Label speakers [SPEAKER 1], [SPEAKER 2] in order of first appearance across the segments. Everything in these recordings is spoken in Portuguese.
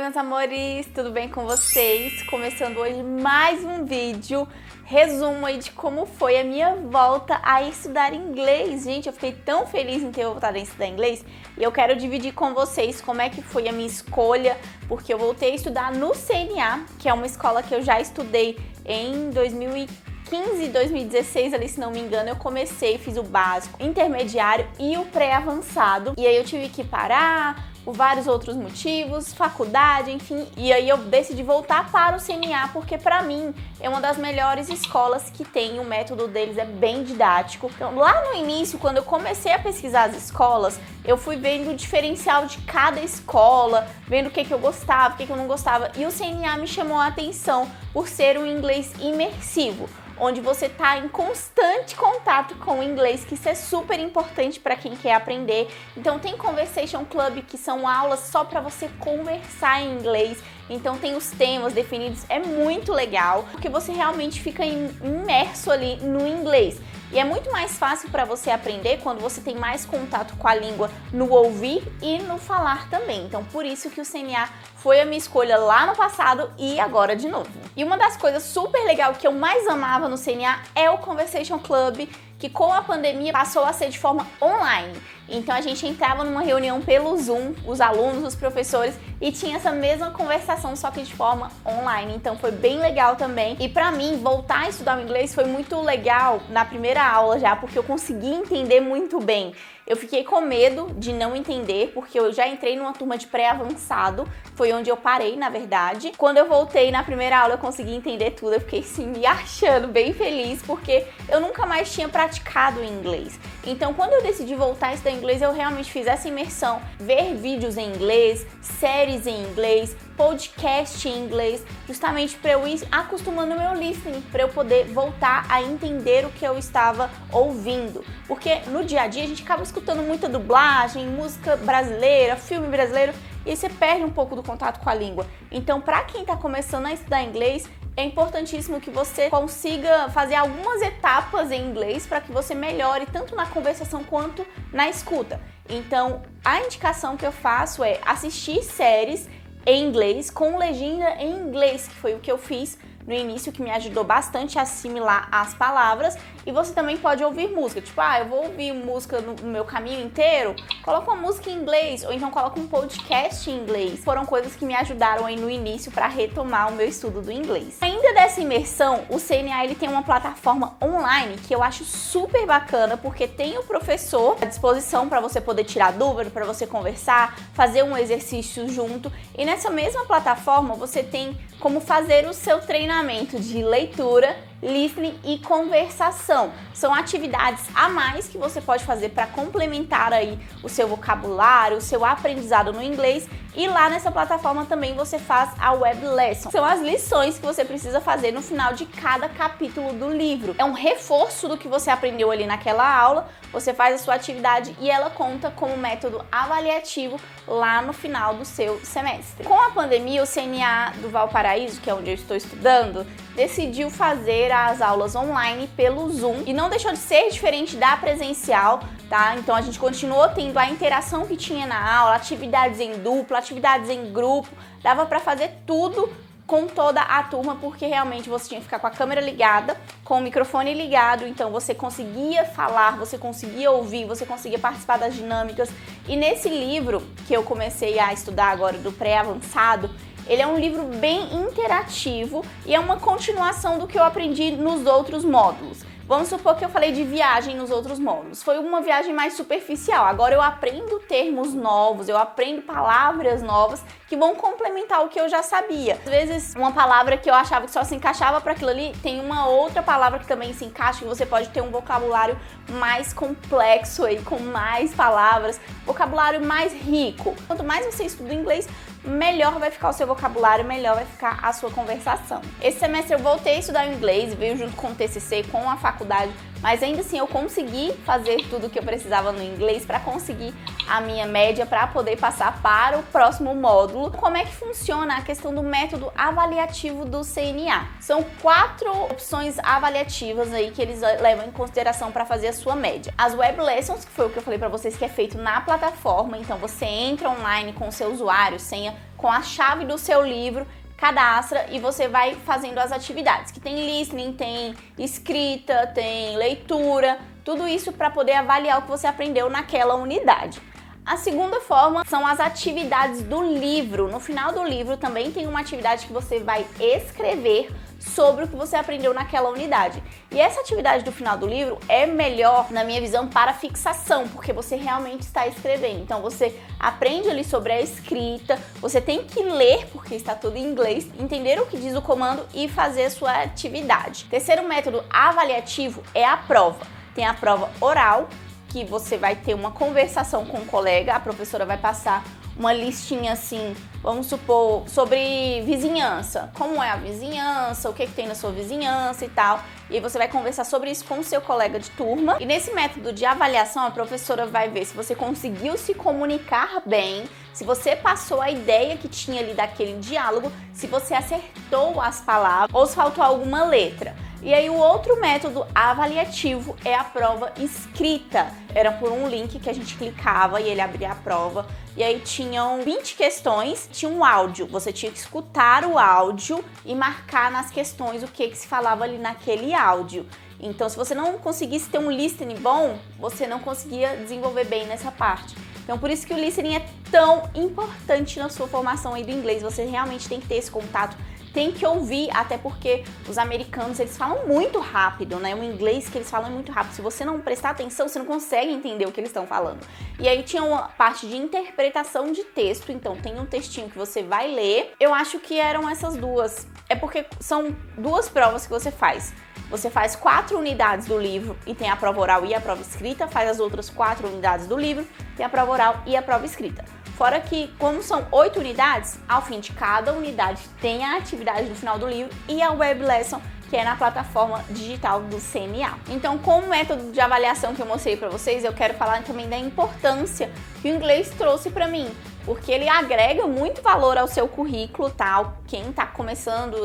[SPEAKER 1] meus amores, tudo bem com vocês? Começando hoje mais um vídeo, resumo aí de como foi a minha volta a estudar inglês. Gente, eu fiquei tão feliz em ter voltado a estudar inglês e eu quero dividir com vocês como é que foi a minha escolha, porque eu voltei a estudar no CNA, que é uma escola que eu já estudei em 2015, 2016, ali se não me engano, eu comecei, fiz o básico, intermediário e o pré-avançado. E aí eu tive que parar por vários outros motivos, faculdade, enfim. E aí eu decidi voltar para o CNA, porque pra mim é uma das melhores escolas que tem, o método deles é bem didático. Então lá no início, quando eu comecei a pesquisar as escolas, eu fui vendo o diferencial de cada escola, vendo o que eu gostava, o que eu não gostava. E o CNA me chamou a atenção por ser um inglês imersivo, onde você está em constante contato com o inglês, que isso é super importante para quem quer aprender. Então tem Conversation Club, que são aulas só para você conversar em inglês. Então tem os temas definidos, é muito legal, porque você realmente fica imerso ali no inglês. E é muito mais fácil para você aprender quando você tem mais contato com a língua no ouvir e no falar também. Então por isso que o CNA foi a minha escolha lá no passado e agora de novo. E uma das coisas super legais que eu mais amava no CNA é o Conversation Club, que com a pandemia passou a ser de forma online. Então a gente entrava numa reunião pelo Zoom, os alunos, os professores, e tinha essa mesma conversação, só que de forma online. Então foi bem legal também. E pra mim, voltar a estudar o inglês foi muito legal na primeira aula já, porque eu consegui entender muito bem. Eu fiquei com medo de não entender, porque eu já entrei numa turma de pré-avançado, foi onde eu parei, na verdade. Quando eu voltei na primeira aula, eu consegui entender tudo, eu fiquei sim me achando bem feliz, porque eu nunca mais tinha praticado inglês. Então, quando eu decidi voltar a estudar inglês, eu realmente fiz essa imersão, ver vídeos em inglês, séries em inglês, podcast em inglês, justamente para eu ir acostumando o meu listening, para eu poder voltar a entender o que eu estava ouvindo. Porque no dia a dia a gente acaba escutando muita dublagem, música brasileira, filme brasileiro, e aí você perde um pouco do contato com a língua. Então, para quem está começando a estudar inglês, é importantíssimo que você consiga fazer algumas etapas em inglês para que você melhore tanto na conversação quanto na escuta. Então, a indicação que eu faço é assistir séries em inglês com legenda em inglês, que foi o que eu fiz no início, que me ajudou bastante a assimilar as palavras. E você também pode ouvir música, tipo, eu vou ouvir música no meu caminho inteiro, coloca uma música em inglês, ou então coloca um podcast em inglês. Foram coisas que me ajudaram aí no início para retomar o meu estudo do inglês. Ainda dessa imersão, o CNA ele tem uma plataforma online que eu acho super bacana, porque tem o professor à disposição para você poder tirar dúvida, para você conversar, fazer um exercício junto. E nessa mesma plataforma você tem como fazer o seu treinamento de leitura, listening e conversação. São atividades a mais que você pode fazer para complementar aí o seu vocabulário, o seu aprendizado no inglês. E lá nessa plataforma também você faz a web lesson. São as lições que você precisa fazer no final de cada capítulo do livro. É um reforço do que você aprendeu ali naquela aula. Você faz a sua atividade e ela conta como método avaliativo lá no final do seu semestre. Com a pandemia, o CNA do Valparaíso, que é onde eu estou estudando, decidiu fazer as aulas online pelo Zoom e não deixou de ser diferente da presencial, tá? Então a gente continuou tendo a interação que tinha na aula, atividades em dupla, atividades em grupo, dava para fazer tudo com toda a turma, porque realmente você tinha que ficar com a câmera ligada, com o microfone ligado, então você conseguia falar, você conseguia ouvir, você conseguia participar das dinâmicas. E nesse livro que eu comecei a estudar agora, do pré-avançado, ele é um livro bem interativo e é uma continuação do que eu aprendi nos outros módulos. Vamos supor que eu falei de viagem nos outros módulos. Foi uma viagem mais superficial. Agora eu aprendo termos novos, eu aprendo palavras novas que vão complementar o que eu já sabia. Às vezes, uma palavra que eu achava que só se encaixava para aquilo ali, tem uma outra palavra que também se encaixa e você pode ter um vocabulário mais complexo aí, com mais palavras, vocabulário mais rico. Quanto mais você estuda inglês, melhor vai ficar o seu vocabulário, melhor vai ficar a sua conversação. Esse semestre eu voltei a estudar inglês, veio junto com o TCC, com a faculdade, mas ainda assim eu consegui fazer tudo o que eu precisava no inglês para conseguir a minha média para poder passar para o próximo módulo. Como é que funciona a questão do método avaliativo do CNA? São 4 opções avaliativas aí que eles levam em consideração para fazer a sua média. As web lessons, que foi o que eu falei para vocês, que é feito na plataforma, então você entra online com o seu usuário, senha, com a chave do seu livro, cadastra e você vai fazendo as atividades, que tem listening, tem escrita, tem leitura, tudo isso para poder avaliar o que você aprendeu naquela unidade. A segunda forma são as atividades do livro. No final do livro também tem uma atividade que você vai escrever sobre o que você aprendeu naquela unidade. E essa atividade do final do livro é melhor, na minha visão, para fixação, porque você realmente está escrevendo. Então você aprende ali sobre a escrita, você tem que ler, porque está tudo em inglês, entender o que diz o comando e fazer a sua atividade. Terceiro método avaliativo é a prova. Tem a prova oral, que você vai ter uma conversação com o colega, a professora vai passar uma listinha assim, vamos supor, sobre vizinhança. Como é a vizinhança, o que tem na sua vizinhança e tal. E você vai conversar sobre isso com o seu colega de turma. E nesse método de avaliação, a professora vai ver se você conseguiu se comunicar bem, se você passou a ideia que tinha ali daquele diálogo, se você acertou as palavras ou se faltou alguma letra. E aí o outro método avaliativo é a prova escrita. Era por um link que a gente clicava e ele abria a prova. E aí tinham 20 questões, tinha um áudio. Você tinha que escutar o áudio e marcar nas questões o que se falava ali naquele áudio. Então, se você não conseguisse ter um listening bom, você não conseguia desenvolver bem nessa parte. Então, por isso que o listening é tão importante na sua formação aí do inglês. Você realmente tem que ter esse contato, tem que ouvir, até porque os americanos, eles falam muito rápido, né? O inglês que eles falam é muito rápido. Se você não prestar atenção, você não consegue entender o que eles estão falando. E aí tinha uma parte de interpretação de texto, então tem um textinho que você vai ler. Eu acho que eram essas duas. É porque são 2 provas que você faz. Você faz 4 unidades do livro e tem a prova oral e a prova escrita, faz as outras 4 unidades do livro, tem a prova oral e a prova escrita. Fora que, como são 8 unidades, ao fim de cada unidade tem a atividade do final do livro e a web lesson, que é na plataforma digital do CNA. Então, com o método de avaliação que eu mostrei para vocês, eu quero falar também da importância que o inglês trouxe para mim, porque ele agrega muito valor ao seu currículo, tá? Quem está começando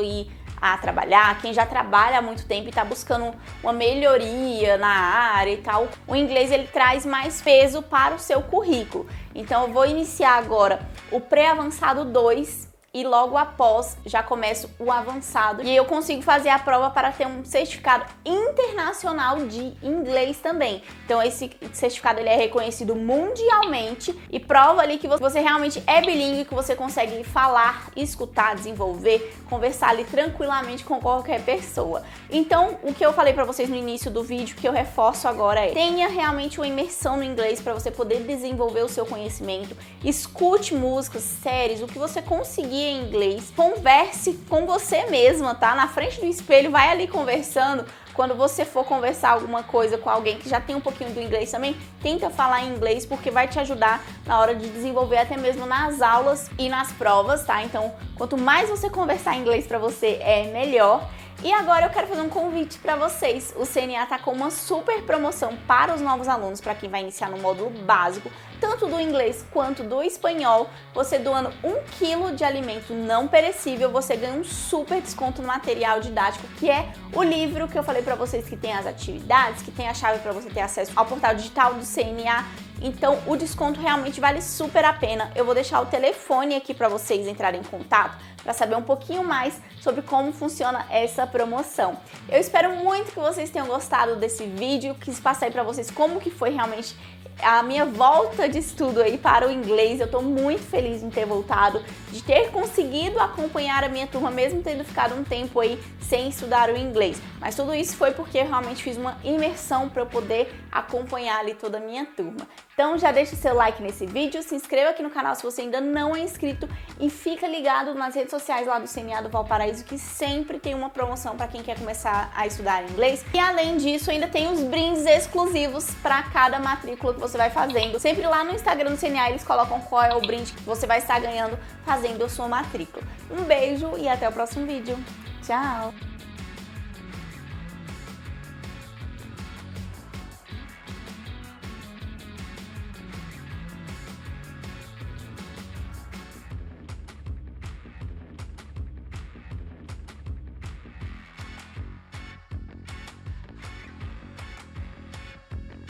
[SPEAKER 1] a trabalhar, quem já trabalha há muito tempo e está buscando uma melhoria na área e tal, o inglês ele traz mais peso para o seu currículo. Então eu vou iniciar agora o pré-avançado 2 e logo após já começo o avançado e eu consigo fazer a prova para ter um certificado internacional de inglês também. Então esse certificado ele é reconhecido mundialmente e prova ali que você realmente é bilíngue, que você consegue falar, escutar, desenvolver, conversar ali tranquilamente com qualquer pessoa. Então o que eu falei para vocês no início do vídeo, que eu reforço agora é: tenha realmente uma imersão no inglês para você poder desenvolver o seu conhecimento, escute músicas, séries, o que você conseguir em inglês, converse com você mesma, tá? Na frente do espelho, vai ali conversando. Quando você for conversar alguma coisa com alguém que já tem um pouquinho do inglês também, tenta falar em inglês, porque vai te ajudar na hora de desenvolver até mesmo nas aulas e nas provas, tá? Então, quanto mais você conversar em inglês para você, é melhor. E agora eu quero fazer um convite para vocês. O CNA tá com uma super promoção para os novos alunos, para quem vai iniciar no módulo básico, tanto do inglês quanto do espanhol. Você doando 1 quilo de alimento não perecível, você ganha um super desconto no material didático, que é o livro que eu falei para vocês, que tem as atividades, que tem a chave para você ter acesso ao portal digital do CNA. Então o desconto realmente vale super a pena. Eu vou deixar o telefone aqui para vocês entrarem em contato para saber um pouquinho mais sobre como funciona essa promoção. Eu espero muito que vocês tenham gostado desse vídeo, quis passar aí para vocês como que foi realmente a minha volta de estudo aí para o inglês. Eu tô muito feliz em ter voltado, de ter conseguido acompanhar a minha turma, mesmo tendo ficado um tempo aí sem estudar o inglês. Mas tudo isso foi porque eu realmente fiz uma imersão para eu poder acompanhar ali toda a minha turma. Então já deixa o seu like nesse vídeo, se inscreva aqui no canal se você ainda não é inscrito e fica ligado nas redes sociais lá do CNA do Valparaíso, que sempre tem uma promoção para quem quer começar a estudar inglês. E além disso, ainda tem os brindes exclusivos para cada matrícula que você vai fazendo. Sempre lá no Instagram do CNA eles colocam qual é o brinde que você vai estar ganhando fazendo a sua matrícula. Um beijo e até o próximo vídeo. Tchau!